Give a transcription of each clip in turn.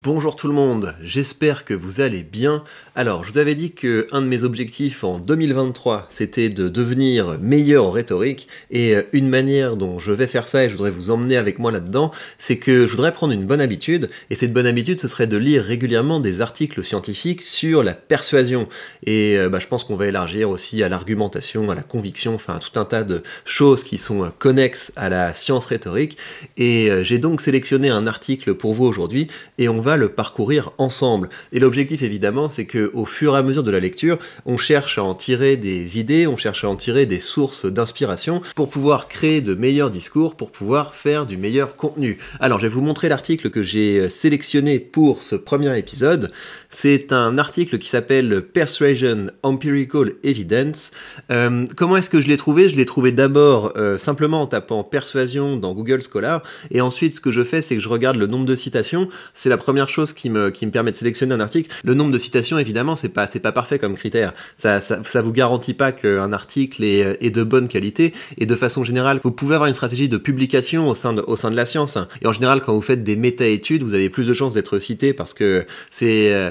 Bonjour tout le monde, j'espère que vous allez bien. Alors, je vous avais dit que un de mes objectifs en 2023, c'était de devenir meilleur en rhétorique, et une manière dont je vais faire ça, et je voudrais vous emmener avec moi là-dedans, c'est que je voudrais prendre une bonne habitude, et cette bonne habitude, ce serait de lire régulièrement des articles scientifiques sur la persuasion. Et je pense qu'on va élargir aussi à l'argumentation, à la conviction, enfin à tout un tas de choses qui sont connexes à la science rhétorique. Et j'ai donc sélectionné un article pour vous aujourd'hui, et on va le parcourir ensemble. Et l'objectif évidemment, c'est que au fur et à mesure de la lecture, on cherche à en tirer des idées, on cherche à en tirer des sources d'inspiration pour pouvoir créer de meilleurs discours, pour pouvoir faire du meilleur contenu. Alors je vais vous montrer l'article que j'ai sélectionné pour ce premier épisode. C'est un article qui s'appelle Persuasion Empirical Evidence. Comment est-ce que je l'ai trouvé? Je l'ai trouvé d'abord simplement en tapant persuasion dans Google Scholar, et ensuite ce que je fais, c'est que je regarde le nombre de citations. C'est la première chose qui me permet de sélectionner un article. Le nombre de citations, évidemment, c'est pas parfait comme critère. Ça vous garantit pas qu'un article est de bonne qualité, et de façon générale, vous pouvez avoir une stratégie de publication au sein de la science. Et en général, quand vous faites des méta-études, vous avez plus de chances d'être cité parce que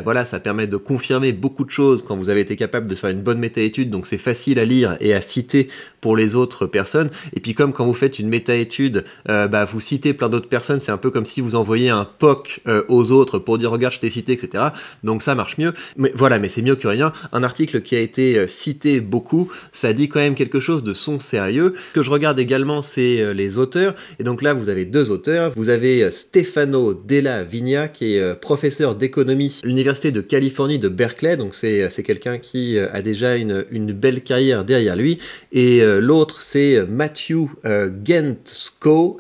voilà, ça permet de confirmer beaucoup de choses quand vous avez été capable de faire une bonne méta-étude, donc c'est facile à lire et à citer pour les autres personnes. Et puis comme quand vous faites une méta-étude, vous citez plein d'autres personnes, c'est un peu comme si vous envoyiez un POC aux autres pour dire regarde je t'ai cité, etc. Donc ça marche mieux. Mais voilà, mais c'est mieux que rien. Un article qui a été cité beaucoup, ça dit quand même quelque chose de son sérieux. Ce que je regarde également, c'est les auteurs. Et donc là, vous avez deux auteurs. Vous avez Stefano Della Vigna, qui est professeur d'économie à l'université de Californie de Berkeley. Donc c'est quelqu'un qui a déjà une belle carrière derrière lui. Et l'autre, c'est Matthew Gentzkow.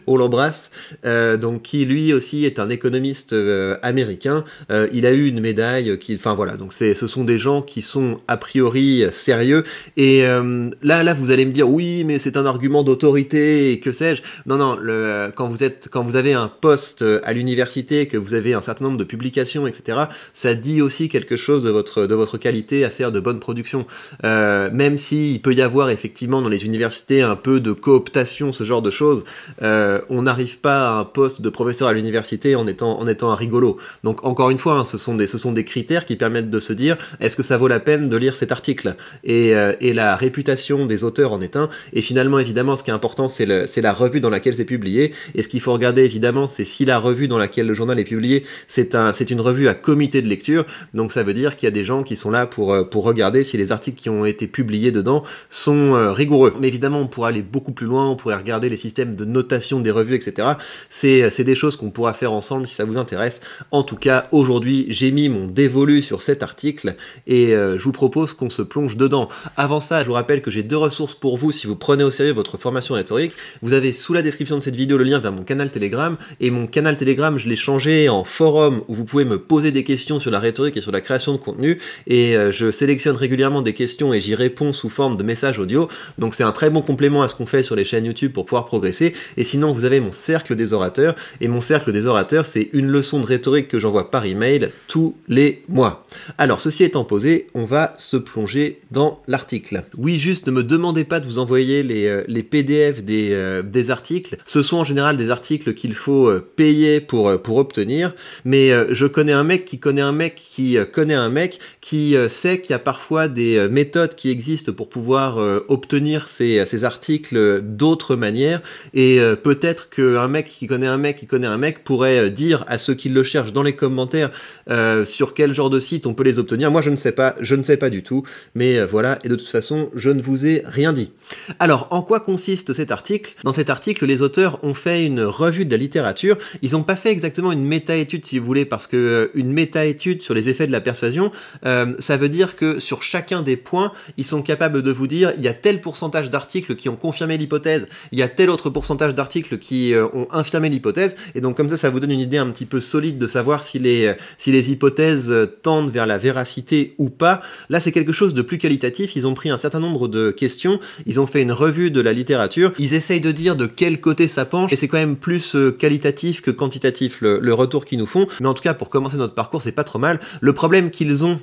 On l'embrasse, donc qui lui aussi est un économiste américain. Il a eu une médaille, enfin voilà, donc ce sont des gens qui sont a priori sérieux. Et là vous allez me dire oui, mais c'est un argument d'autorité et que sais-je. Non, quand vous avez un poste à l'université, que vous avez un certain nombre de publications, etc., ça dit aussi quelque chose de votre qualité à faire de bonnes productions. Même s'il peut y avoir effectivement dans les universités un peu de cooptation, ce genre de choses. On n'arrive pas à un poste de professeur à l'université en étant un rigolo. Donc encore une fois, hein, ce sont des critères qui permettent de se dire est-ce que ça vaut la peine de lire cet article, et la réputation des auteurs en est un. Et finalement, évidemment, ce qui est important, c'est la revue dans laquelle c'est publié. Et ce qu'il faut regarder, évidemment, c'est si la revue dans laquelle le journal est publié, c'est une revue à comité de lecture. Donc ça veut dire qu'il y a des gens qui sont là pour regarder si les articles qui ont été publiés dedans sont rigoureux. Mais évidemment, on pourrait aller beaucoup plus loin, on pourrait regarder les systèmes de notation des revues, etc. C'est des choses qu'on pourra faire ensemble si ça vous intéresse. En tout cas, aujourd'hui, j'ai mis mon dévolu sur cet article, et je vous propose qu'on se plonge dedans. Avant ça, je vous rappelle que j'ai deux ressources pour vous si vous prenez au sérieux votre formation rhétorique. Vous avez sous la description de cette vidéo le lien vers mon canal Telegram, et mon canal Telegram, je l'ai changé en forum où vous pouvez me poser des questions sur la rhétorique et sur la création de contenu, et je sélectionne régulièrement des questions et j'y réponds sous forme de messages audio. Donc c'est un très bon complément à ce qu'on fait sur les chaînes YouTube pour pouvoir progresser. Et sinon, vous avez mon cercle des orateurs, et mon cercle des orateurs, c'est une leçon de rhétorique que j'envoie par email tous les mois. Alors, ceci étant posé, on va se plonger dans l'article. Oui, juste ne me demandez pas de vous envoyer les PDF des articles. Ce sont en général des articles qu'il faut payer pour obtenir, mais je connais un mec qui connaît un mec qui connaît un mec qui sait qu'il y a parfois des méthodes qui existent pour pouvoir obtenir ces articles d'autres manières. Et peut-être qu'un mec qui connaît un mec qui connaît un mec pourrait dire à ceux qui le cherchent dans les commentaires sur quel genre de site on peut les obtenir. Moi je ne sais pas du tout, mais voilà, et de toute façon je ne vous ai rien dit. Alors en quoi consiste cet article? Dans cet article, les auteurs ont fait une revue de la littérature. Ils n'ont pas fait exactement une méta-étude si vous voulez, parce que une méta-étude sur les effets de la persuasion, ça veut dire que sur chacun des points, ils sont capables de vous dire il y a tel pourcentage d'articles qui ont confirmé l'hypothèse, il y a tel autre pourcentage d'articles qui ont infirmé l'hypothèse, et donc comme ça vous donne une idée un petit peu solide de savoir si les hypothèses tendent vers la véracité ou pas. Là c'est quelque chose de plus qualitatif. Ils ont pris un certain nombre de questions, ils ont fait une revue de la littérature, ils essayent de dire de quel côté ça penche, et c'est quand même plus qualitatif que quantitatif le retour qu'ils nous font. Mais en tout cas, pour commencer notre parcours, c'est pas trop mal. Le problème qu'ils ont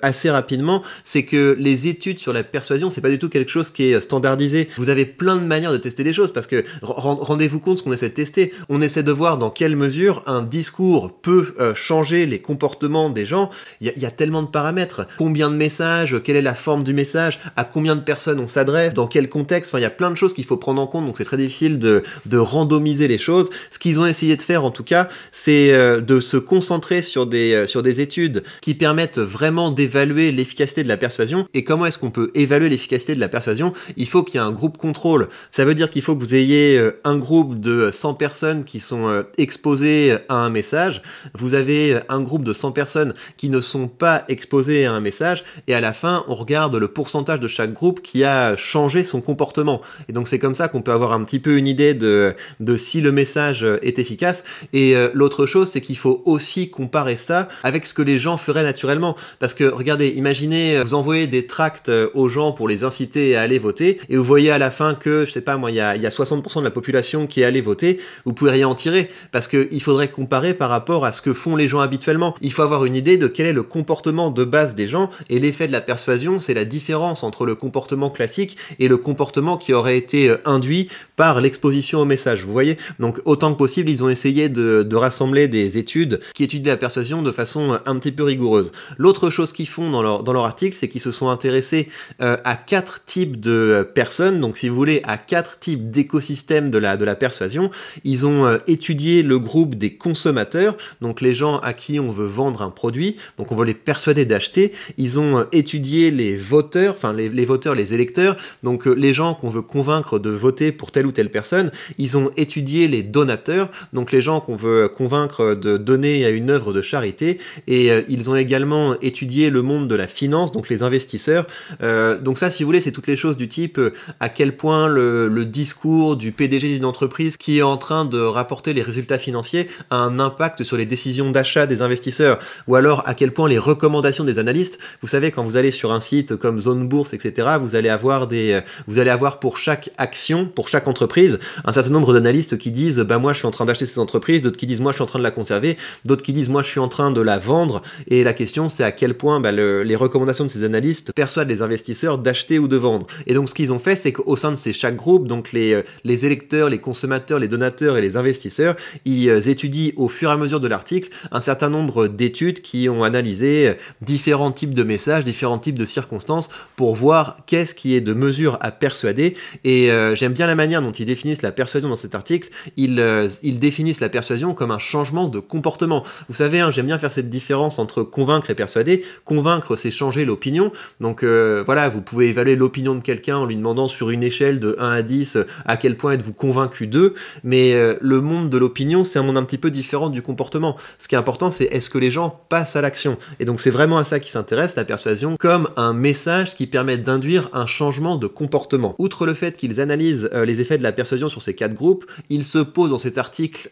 assez rapidement, c'est que les études sur la persuasion, c'est pas du tout quelque chose qui est standardisé. Vous avez plein de manières de tester des choses, parce que Rendez-vous compte ce qu'on essaie de tester. On essaie de voir dans quelle mesure un discours peut changer les comportements des gens. Il y a tellement de paramètres. Combien de messages, quelle est la forme du message, à combien de personnes on s'adresse, dans quel contexte, enfin il y a plein de choses qu'il faut prendre en compte, donc c'est très difficile de randomiser les choses. Ce qu'ils ont essayé de faire en tout cas, c'est de se concentrer sur des études qui permettent vraiment d'évaluer l'efficacité de la persuasion. Et comment est-ce qu'on peut évaluer l'efficacité de la persuasion? Il faut qu'il y ait un groupe contrôle. Ça veut dire qu'il faut que vous ayez un groupe de 100 personnes qui sont exposées à un message, vous avez un groupe de 100 personnes qui ne sont pas exposées à un message, et à la fin, on regarde le pourcentage de chaque groupe qui a changé son comportement. Et donc c'est comme ça qu'on peut avoir un petit peu une idée de si le message est efficace. Et l'autre chose, c'est qu'il faut aussi comparer ça avec ce que les gens feraient naturellement. Parce que, regardez, imaginez, vous envoyez des tracts aux gens pour les inciter à aller voter, et vous voyez à la fin que, je sais pas moi, il y a 60% de la population qui est allée voter, vous pouvez rien en tirer, parce qu'il faudrait comparer par rapport à ce que font les gens habituellement. Il faut avoir une idée de quel est le comportement de base des gens, et l'effet de la persuasion, c'est la différence entre le comportement classique et le comportement qui aurait été induit par l'exposition au message, vous voyez? Donc autant que possible, ils ont essayé de rassembler des études qui étudient la persuasion de façon un petit peu rigoureuse. L'autre chose qu'ils font dans leur article, c'est qu'ils se sont intéressés à 4 types de personnes, donc si vous voulez, à 4 types d'écosystèmes de la persuasion. Ils ont étudié le groupe des consommateurs, donc les gens à qui on veut vendre un produit, donc on veut les persuader d'acheter. Ils ont étudié les voteurs, enfin les voteurs, les électeurs, donc les gens qu'on veut convaincre de voter pour telle ou telle personne. Ils ont étudié les donateurs, donc les gens qu'on veut convaincre de donner à une œuvre de charité, et ils ont également étudié le monde de la finance, donc les investisseurs. Donc ça, si vous voulez, c'est toutes les choses du type à quel point le discours du PDG d'une entreprise qui est en train de rapporter les résultats financiers a un impact sur les décisions d'achat des investisseurs, ou alors à quel point les recommandations des analystes, vous savez, quand vous allez sur un site comme Zone Bourse, etc., vous allez avoir pour chaque action, pour chaque entreprise, un certain nombre d'analystes qui disent bah moi je suis en train d'acheter ces entreprises, d'autres qui disent moi je suis en train de la conserver, d'autres qui disent moi je suis en train de la vendre, et la question c'est à quel point les recommandations de ces analystes persuadent les investisseurs d'acheter ou de vendre. Et donc ce qu'ils ont fait, c'est qu'au sein de chaque groupe, donc les électeurs, les consommateurs, les donateurs et les investisseurs, ils étudient au fur et à mesure de l'article un certain nombre d'études qui ont analysé différents types de messages, différents types de circonstances pour voir qu'est-ce qui est de mesure à persuader. Et j'aime bien la manière dont ils définissent la persuasion dans cet article. Ils définissent la persuasion comme un changement de comportement. Vous savez, hein, j'aime bien faire cette différence entre convaincre et persuader. Convaincre, c'est changer l'opinion. Donc voilà, vous pouvez évaluer l'opinion de quelqu'un en lui demandant sur une échelle de 1 à 10 à quel point êtes-vous convaincu d'eux. Mais le monde de l'opinion, c'est un monde un petit peu différent du comportement. Ce qui est important, c'est est-ce que les gens passent à l'action. Et donc c'est vraiment à ça qu'ils s'intéressent, la persuasion, comme un message qui permet d'induire un changement de comportement. Outre le fait qu'ils analysent les effets de la persuasion sur ces 4 groupes, ils se posent dans cet article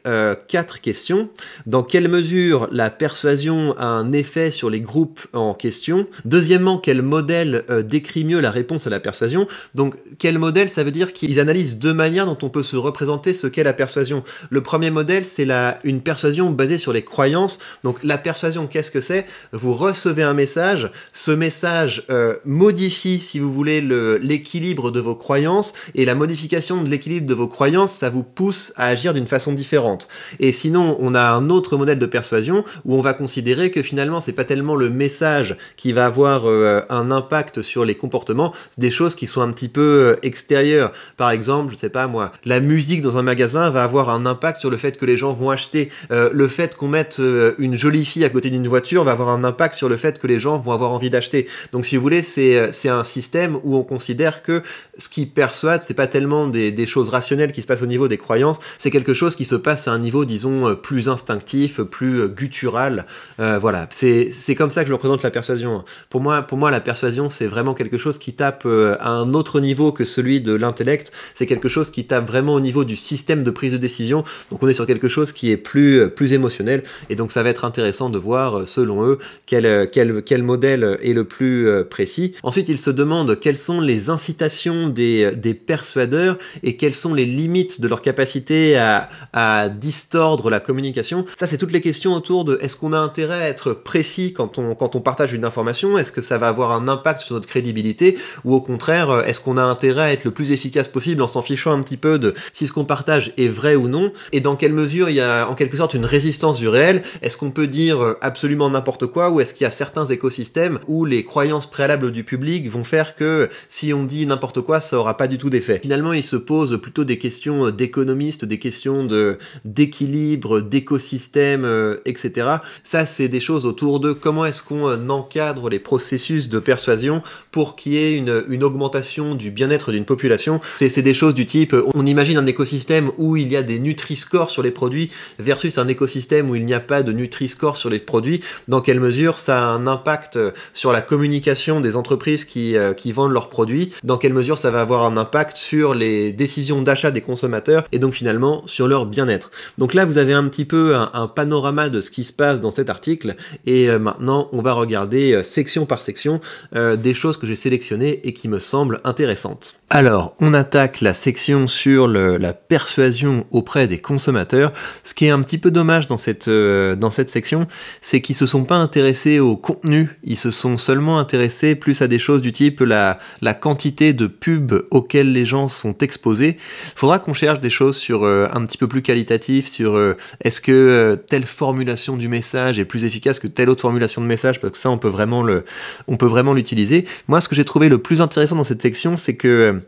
4 questions. Dans quelle mesure la persuasion a un effet sur les groupes en question? Deuxièmement, quel modèle décrit mieux la réponse à la persuasion? Donc quel modèle, ça veut dire qu'ils analysent 2 manières dont on peut se représenter ce qu'est la persuasion. Le premier modèle, c'est une persuasion basée sur les croyances. Donc la persuasion, qu'est-ce que c'est? Vous recevez un message, ce message modifie, si vous voulez, l'équilibre de vos croyances, et la modification de l'équilibre de vos croyances, ça vous pousse à agir d'une façon différente. Et sinon, on a un autre modèle de persuasion où on va considérer que finalement, c'est pas tellement le message qui va avoir un impact sur les comportements, c'est des choses qui sont un petit peu extérieures. Par exemple, je sais pas moi, la musique dans un magasin va avoir un impact sur le fait que les gens vont acheter. Le fait qu'on mette une jolie fille à côté d'une voiture va avoir un impact sur le fait que les gens vont avoir envie d'acheter. Donc si vous voulez, c'est un système où on considère que ce qui persuade, c'est pas tellement des choses rationnelles qui se passent au niveau des croyances, c'est quelque chose qui se passe à un niveau, disons, plus instinctif, plus guttural. Voilà, c'est comme ça que je représente la persuasion. Pour moi, la persuasion, c'est vraiment quelque chose qui tape à un autre niveau que celui de l'intellect. C'est quelque chose qui tape vraiment au niveau du système de prise de décision. Donc on est sur quelque chose qui est plus émotionnel. Et donc ça va être intéressant de voir, selon eux, quel modèle est le plus précis. Ensuite, ils se demandent quelles sont les incitations des persuadeurs et quelles sont les limites de leur capacité à distordre la communication. Ça, c'est toutes les questions autour de est-ce qu'on a intérêt à être précis quand on partage une information? Est-ce que ça va avoir un impact sur notre crédibilité? Ou au contraire, est-ce qu'on a intérêt à être le plus efficace possible en s'en fichant un petit peu de si ce qu'on partage est vrai ou non, et dans quelle mesure il y a en quelque sorte une résistance du réel. Est-ce qu'on peut dire absolument n'importe quoi, ou est-ce qu'il y a certains écosystèmes où les croyances préalables du public vont faire que si on dit n'importe quoi, ça aura pas du tout d'effet. Finalement, il se pose plutôt des questions d'économistes, des questions d'équilibre, d'écosystème, etc. Ça, c'est des choses autour de comment est-ce qu'on encadre les processus de persuasion pour qu'il y ait une augmentation du bien-être d'une population. C'est des choses du type, on imagine un écosystème où il y a des Nutri-Score sur les produits versus un écosystème où il n'y a pas de Nutri-Score sur les produits. Dans quelle mesure ça a un impact sur la communication des entreprises qui vendent leurs produits? Dans quelle mesure ça va avoir un impact sur les décisions d'achat des consommateurs et donc finalement sur leur bien-être? Donc là, vous avez un petit peu un panorama de ce qui se passe dans cet article, et maintenant on va regarder section par section des choses que j'ai sélectionnées et qui me semblent intéressantes. Alors, on attaque la section sur la persuasion auprès des consommateurs. Ce qui est un petit peu dommage dans cette section, c'est qu'ils se sont pas intéressés au contenu, ils se sont seulement intéressés plus à des choses du type la quantité de pubs auxquelles les gens sont exposés. Faudra qu'on cherche des choses sur un petit peu plus qualitatif, sur est-ce que telle formulation du message est plus efficace que telle autre formulation de message, parce que ça on peut vraiment l'utiliser. Moi, ce que j'ai trouvé le plus intéressant dans cette section, c'est que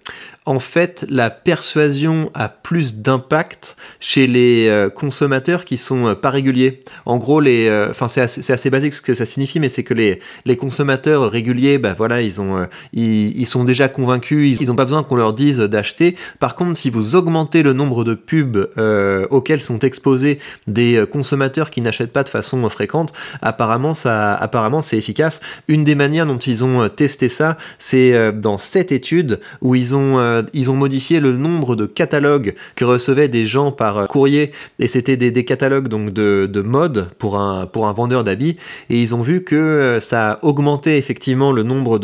en fait, la persuasion a plus d'impact chez les consommateurs qui sont pas réguliers. En gros, c'est assez basique ce que ça signifie, mais c'est que les consommateurs réguliers, bah voilà, ils sont déjà convaincus, ils n'ont pas besoin qu'on leur dise d'acheter. Par contre, si vous augmentez le nombre de pubs auxquels sont exposés des consommateurs qui n'achètent pas de façon fréquente, apparemment c'est efficace. Une des manières dont ils ont testé ça, c'est dans cette étude où ils ont modifié le nombre de catalogues que recevaient des gens par courrier, et c'était des catalogues donc de mode pour un vendeur d'habits, et ils ont vu que ça a augmenté effectivement le nombre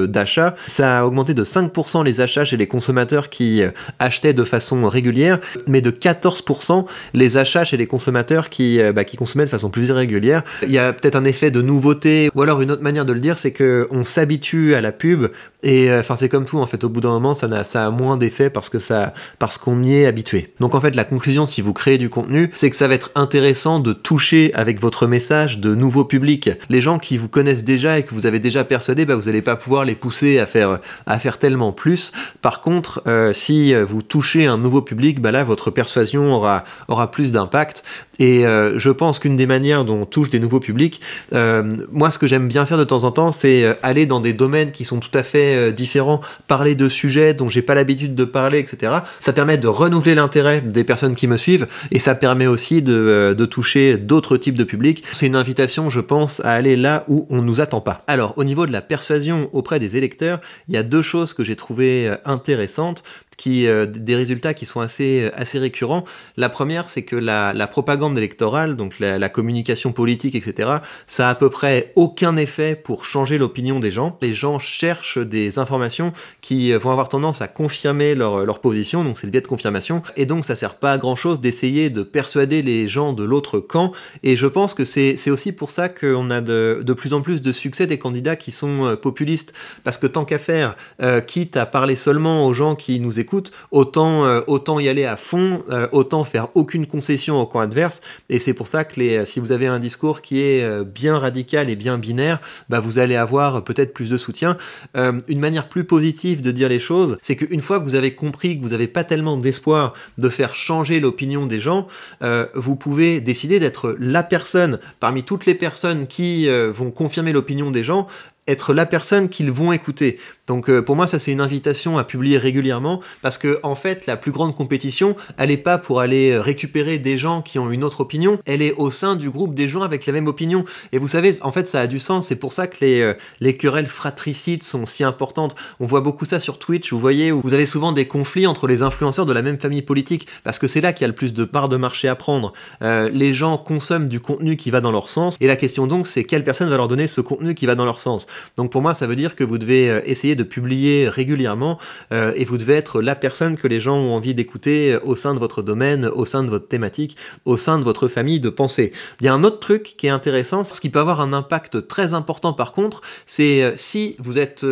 d'achats, ça a augmenté de 5% les achats chez les consommateurs qui achetaient de façon régulière, mais de 14% les achats chez les consommateurs qui consommaient de façon plus irrégulière. Il y a peut-être un effet de nouveauté, ou alors une autre manière de le dire, c'est que on s'habitue à la pub, et c'est comme tout en fait, au bout d'un moment ça a moins d'effet parce qu'on y est habitué. Donc en fait la conclusion, si vous créez du contenu, c'est que ça va être intéressant de toucher avec votre message de nouveaux publics. Les gens qui vous connaissent déjà et que vous avez déjà persuadé, vous n'allez pas pouvoir les pousser à faire tellement plus. Par contre, si vous touchez un nouveau public, là votre persuasion aura plus d'impact. Et je pense qu'une des manières dont on touche des nouveaux publics, moi ce que j'aime bien faire de temps en temps, c'est aller dans des domaines qui sont tout à fait différents, parler de sujets dont j'ai pas l'habitude de parler, etc. Ça permet de renouveler l'intérêt des personnes qui me suivent, et ça permet aussi de toucher d'autres types de publics. C'est une invitation, je pense, à aller là où on nous attend pas. Alors, au niveau de la persuasion auprès des électeurs, il y a deux choses que j'ai trouvées intéressantes, des résultats qui sont assez récurrents. La première, c'est que la propagande électorale, donc la communication politique, etc., ça a à peu près aucun effet pour changer l'opinion des gens. Les gens cherchent des informations qui vont avoir tendance à confirmer leur position, donc c'est le biais de confirmation, et donc ça sert pas à grand chose d'essayer de persuader les gens de l'autre camp, et je pense que c'est aussi pour ça qu'on a de plus en plus de succès des candidats qui sont populistes, parce que tant qu'à faire, quitte à parler seulement aux gens qui nous écoute, autant y aller à fond, autant faire aucune concession au camp adverse, et c'est pour ça que si vous avez un discours qui est bien radical et bien binaire, vous allez avoir peut-être plus de soutien. Une manière plus positive de dire les choses, c'est qu'une fois que vous avez compris que vous n'avez pas tellement d'espoir de faire changer l'opinion des gens, vous pouvez décider d'être la personne, parmi toutes les personnes qui vont confirmer l'opinion des gens, être la personne qu'ils vont écouter. Donc pour moi, ça c'est une invitation à publier régulièrement, parce que en fait, la plus grande compétition, elle est pas pour aller récupérer des gens qui ont une autre opinion, elle est au sein du groupe des gens avec la même opinion. Et vous savez, en fait, ça a du sens, c'est pour ça que les querelles fratricides sont si importantes. On voit beaucoup ça sur Twitch, vous voyez, où vous avez souvent des conflits entre les influenceurs de la même famille politique, parce que c'est là qu'il y a le plus de parts de marché à prendre. Les gens consomment du contenu qui va dans leur sens, et la question donc, c'est quelle personne va leur donner ce contenu qui va dans leur sens. Donc pour moi, ça veut dire que vous devez essayer essayez de publier régulièrement et vous devez être la personne que les gens ont envie d'écouter au sein de votre domaine, au sein de votre thématique, au sein de votre famille de pensée. Il y a un autre truc qui est intéressant, ce qui peut avoir un impact très important par contre, c'est si vous êtes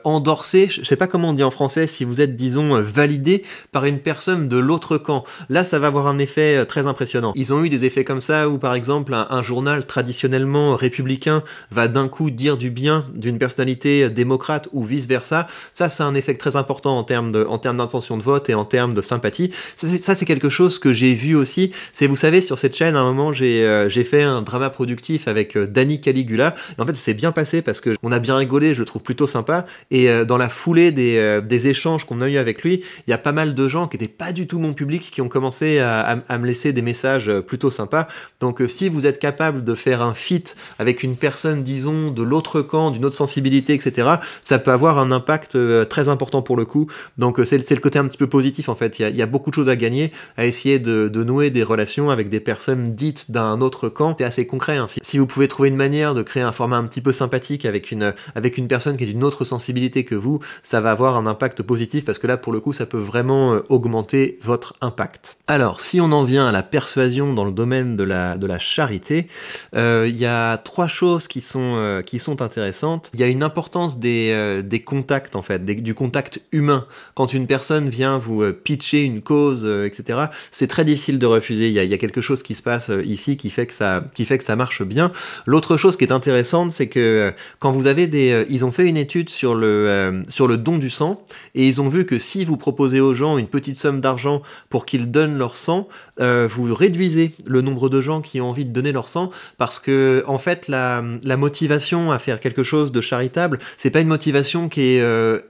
endorsé, je sais pas comment on dit en français, si vous êtes disons validé par une personne de l'autre camp. Là ça va avoir un effet très impressionnant. Ils ont eu des effets comme ça où par exemple un journal traditionnellement républicain va d'un coup dire du bien d'une personnalité démocrate ou vice versa. Ça c'est un effet très important en termes d'intention de vote et en termes de sympathie. Ça c'est quelque chose que j'ai vu aussi. C'est, vous savez, sur cette chaîne à un moment j'ai fait un drama productif avec Danny Caligula. Et en fait c'est bien passé parce que on a bien rigolé, je le trouve plutôt sympa. Et dans la foulée des échanges qu'on a eu avec lui, il y a pas mal de gens qui n'étaient pas du tout mon public qui ont commencé à me laisser des messages plutôt sympas. Donc si vous êtes capable de faire un feat avec une personne, disons, de l'autre camp, d'une autre sensibilité, etc., ça peut avoir un impact très important pour le coup. Donc c'est le côté un petit peu positif en fait. Il y a beaucoup de choses à gagner à essayer de nouer des relations avec des personnes dites d'un autre camp. C'est assez concret. Hein. Si vous pouvez trouver une manière de créer un format un petit peu sympathique avec une personne qui est d'une autre sensibilité que vous, ça va avoir un impact positif parce que là pour le coup ça peut vraiment augmenter votre impact. Alors si on en vient à la persuasion dans le domaine de la charité, il y a trois choses qui sont intéressantes. Il y a une importance des contacts en fait, du contact humain. Quand une personne vient vous pitcher une cause, etc., c'est très difficile de refuser. Il y a quelque chose qui se passe ici qui fait que ça marche bien. L'autre chose qui est intéressante, c'est que quand vous avez ils ont fait une étude sur le don du sang et ils ont vu que si vous proposez aux gens une petite somme d'argent pour qu'ils donnent leur sang, vous réduisez le nombre de gens qui ont envie de donner leur sang parce que en fait la motivation à faire quelque chose de charitable, c'est pas une motivation qui est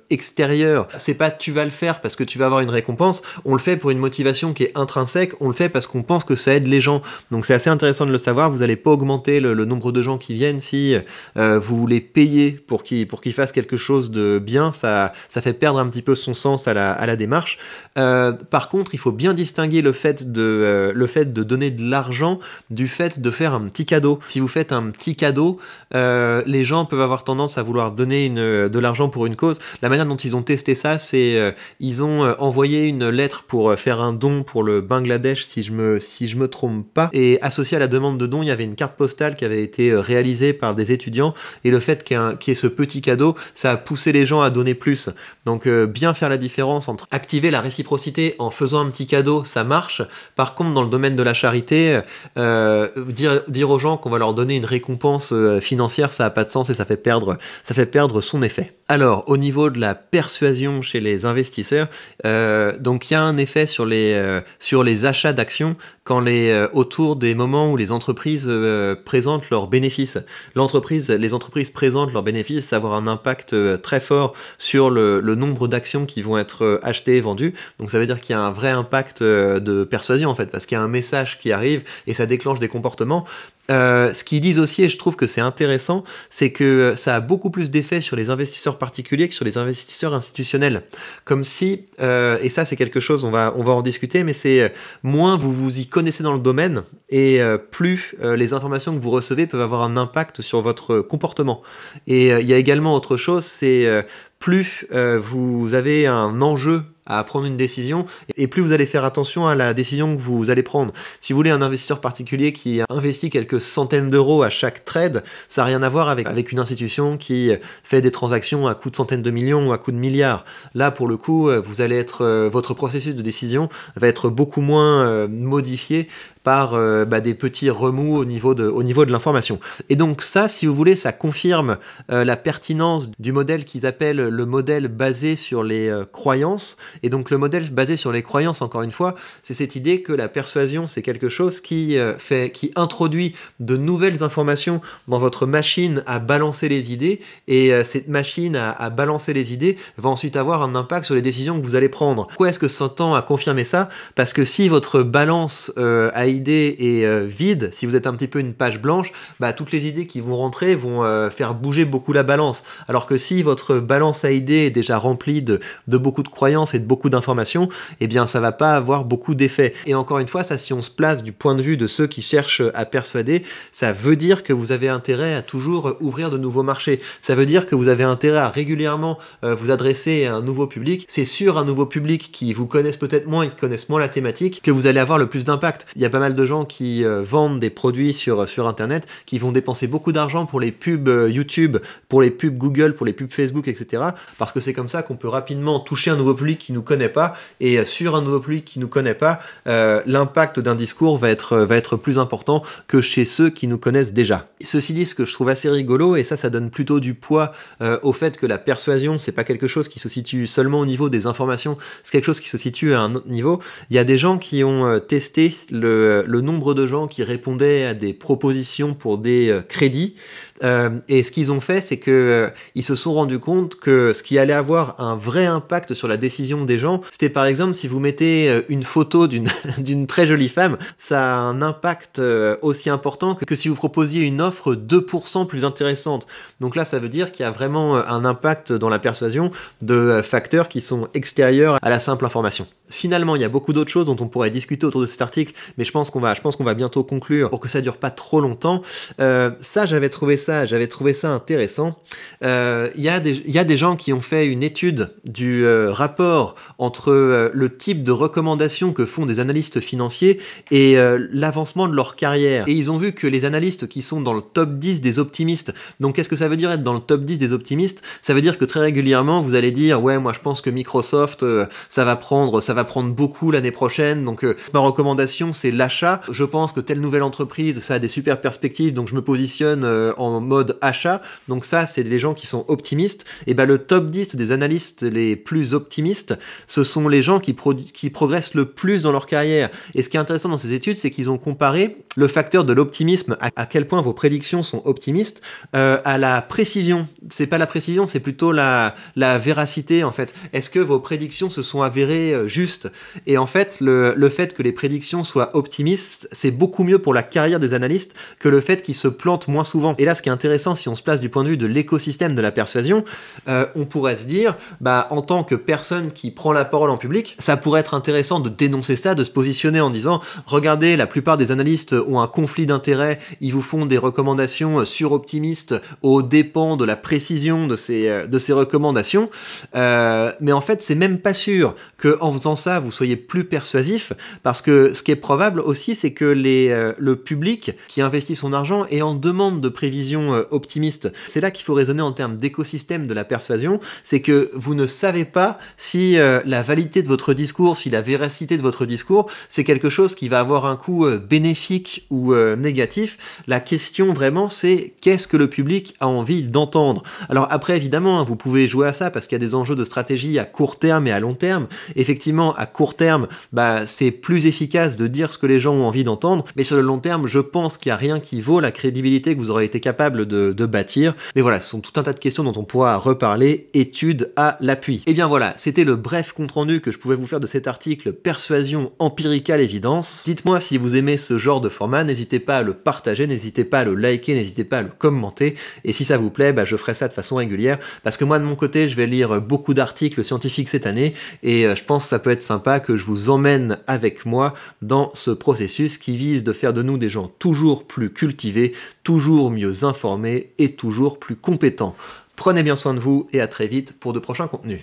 extérieure. C'est pas tu vas le faire parce que tu vas avoir une récompense, on le fait pour une motivation qui est intrinsèque, on le fait parce qu'on pense que ça aide les gens. Donc c'est assez intéressant de le savoir, vous allez pas augmenter le nombre de gens qui viennent si vous les payez pour qu'ils fassent quelque chose de bien, ça fait perdre un petit peu son sens à la démarche. Par contre, il faut bien distinguer le fait de donner de l'argent du fait de faire un petit cadeau. Si vous faites un petit cadeau, les gens peuvent avoir tendance à vouloir donner de l'argent pour une cause. La manière dont ils ont testé ça, c'est ils ont envoyé une lettre pour faire un don pour le Bangladesh, si je me trompe pas, et associé à la demande de don, il y avait une carte postale qui avait été réalisée par des étudiants, et le fait qu'il y ait ce petit cadeau, ça a poussé les gens à donner plus. Donc bien faire la différence entre activer la réciprocité en faisant un petit cadeau, ça marche. Par contre, dans le domaine de la charité, dire aux gens qu'on va leur donner une récompense financière, ça n'a pas de sens et ça fait perdre son effet. Alors, au niveau de la persuasion chez les investisseurs, donc il y a un effet sur les achats d'actions quand autour des moments où les entreprises présentent leurs bénéfices. Les entreprises présentent leurs bénéfices, ça va avoir un impact très fort sur le nombre d'actions qui vont être achetées et vendues. Donc ça veut dire qu'il y a un vrai impact de persuasion en fait, parce qu'il y a un message qui arrive et ça déclenche des comportements. Ce qu'ils disent aussi, et je trouve que c'est intéressant, c'est que ça a beaucoup plus d'effet sur les investisseurs particuliers que sur les investisseurs institutionnels. Comme si, et ça c'est quelque chose, on va en discuter, mais c'est moins vous vous y connaissez dans le domaine et plus les informations que vous recevez peuvent avoir un impact sur votre comportement. Et il y a également autre chose, c'est plus vous avez un enjeu à prendre une décision et plus vous allez faire attention à la décision que vous allez prendre. Si vous voulez un investisseur particulier qui investit quelques centaines d'euros à chaque trade, ça n'a rien à voir avec une institution qui fait des transactions à coût de centaines de millions ou à coût de milliards. Là, pour le coup, vous allez votre processus de décision va être beaucoup moins modifié par des petits remous au niveau de l'information. Et donc ça, si vous voulez, ça confirme la pertinence du modèle qu'ils appellent le modèle basé sur les croyances. Et donc le modèle basé sur les croyances, encore une fois, c'est cette idée que la persuasion, c'est quelque chose qui introduit de nouvelles informations dans votre machine à balancer les idées, et cette machine à balancer les idées va ensuite avoir un impact sur les décisions que vous allez prendre. Pourquoi est-ce que ça tend à confirmer ça? Parce que si votre balance a idée est vide, si vous êtes un petit peu une page blanche, bah, toutes les idées qui vont rentrer vont faire bouger beaucoup la balance. Alors que si votre balance à idées est déjà remplie de beaucoup de croyances et de beaucoup d'informations, eh bien ça va pas avoir beaucoup d'effet. Et encore une fois, ça, si on se place du point de vue de ceux qui cherchent à persuader, ça veut dire que vous avez intérêt à toujours ouvrir de nouveaux marchés. Ça veut dire que vous avez intérêt à régulièrement vous adresser à un nouveau public. C'est sur un nouveau public qui vous connaissent peut-être moins et qui connaissent moins la thématique que vous allez avoir le plus d'impact. Il y a pas mal de gens qui vendent des produits sur Internet, qui vont dépenser beaucoup d'argent pour les pubs YouTube, pour les pubs Google, pour les pubs Facebook, etc. Parce que c'est comme ça qu'on peut rapidement toucher un nouveau public qui nous connaît pas, et sur un nouveau public qui nous connaît pas, l'impact d'un discours va être plus important que chez ceux qui nous connaissent déjà. Ceci dit, ce que je trouve assez rigolo, et ça donne plutôt du poids au fait que la persuasion, c'est pas quelque chose qui se situe seulement au niveau des informations, c'est quelque chose qui se situe à un autre niveau. Il y a des gens qui ont testé le nombre de gens qui répondaient à des propositions pour des crédits. Et ce qu'ils ont fait, c'est que ils se sont rendus compte que ce qui allait avoir un vrai impact sur la décision des gens, c'était par exemple si vous mettez une photo d'une très jolie femme, ça a un impact aussi important que si vous proposiez une offre 2% plus intéressante. Donc là, ça veut dire qu'il y a vraiment un impact dans la persuasion de facteurs qui sont extérieurs à la simple information. Finalement, il y a beaucoup d'autres choses dont on pourrait discuter autour de cet article, mais je pense qu'on va bientôt conclure pour que ça dure pas trop longtemps. J'avais trouvé ça intéressant. Il y a des gens qui ont fait une étude du rapport entre le type de recommandations que font des analystes financiers et l'avancement de leur carrière. Et ils ont vu que les analystes qui sont dans le top 10 des optimistes, donc qu'est-ce que ça veut dire être dans le top 10 des optimistes? Ça veut dire que très régulièrement, vous allez dire « Ouais, moi je pense que Microsoft, ça va prendre beaucoup l'année prochaine, donc ma recommandation c'est l'achat. Je pense que telle nouvelle entreprise, ça a des super perspectives, donc je me positionne en mode achat. » Donc ça, c'est les gens qui sont optimistes. Et ben le top 10 des analystes les plus optimistes, ce sont les gens qui progressent le plus dans leur carrière. Et ce qui est intéressant dans ces études, c'est qu'ils ont comparé le facteur de l'optimisme, à quel point vos prédictions sont optimistes, à la précision. C'est pas la précision, c'est plutôt la véracité en fait. Est-ce que vos prédictions se sont avérées justes? Et en fait, le fait que les prédictions soient optimistes, c'est beaucoup mieux pour la carrière des analystes que le fait qu'ils se plantent moins souvent. Et là, ce qui est intéressant, si on se place du point de vue de l'écosystème de la persuasion, on pourrait se dire, bah, en tant que personne qui prend la parole en public, ça pourrait être intéressant de dénoncer ça, de se positionner en disant, regardez, la plupart des analystes ont un conflit d'intérêts, ils vous font des recommandations suroptimistes aux dépens de la précision de ces recommandations. Mais en fait, c'est même pas sûr qu'en faisant ça, vous soyez plus persuasif, parce que ce qui est probable aussi, c'est que le public qui investit son argent est en demande de prévisions optimistes. C'est là qu'il faut raisonner en termes d'écosystème de la persuasion, c'est que vous ne savez pas si la validité de votre discours, si la véracité de votre discours, c'est quelque chose qui va avoir un coût bénéfique ou négatif. La question vraiment, c'est qu'est-ce que le public a envie d'entendre? Alors après, évidemment, vous pouvez jouer à ça parce qu'il y a des enjeux de stratégie à court terme et à long terme. Effectivement, à court terme, bah, c'est plus efficace de dire ce que les gens ont envie d'entendre, mais sur le long terme, je pense qu'il n'y a rien qui vaut la crédibilité que vous aurez été capable de bâtir. Mais voilà, ce sont tout un tas de questions dont on pourra reparler, études à l'appui. Et bien voilà, c'était le bref compte-rendu que je pouvais vous faire de cet article Persuasion empiricale évidence. Dites-moi si vous aimez ce genre de format, n'hésitez pas à le partager, n'hésitez pas à le liker, n'hésitez pas à le commenter, et si ça vous plaît, bah, je ferai ça de façon régulière, parce que moi de mon côté, je vais lire beaucoup d'articles scientifiques cette année, et je pense que ça peut être sympa que je vous emmène avec moi dans ce processus qui vise de faire de nous des gens toujours plus cultivés, toujours mieux informés et toujours plus compétents. Prenez bien soin de vous et à très vite pour de prochains contenus.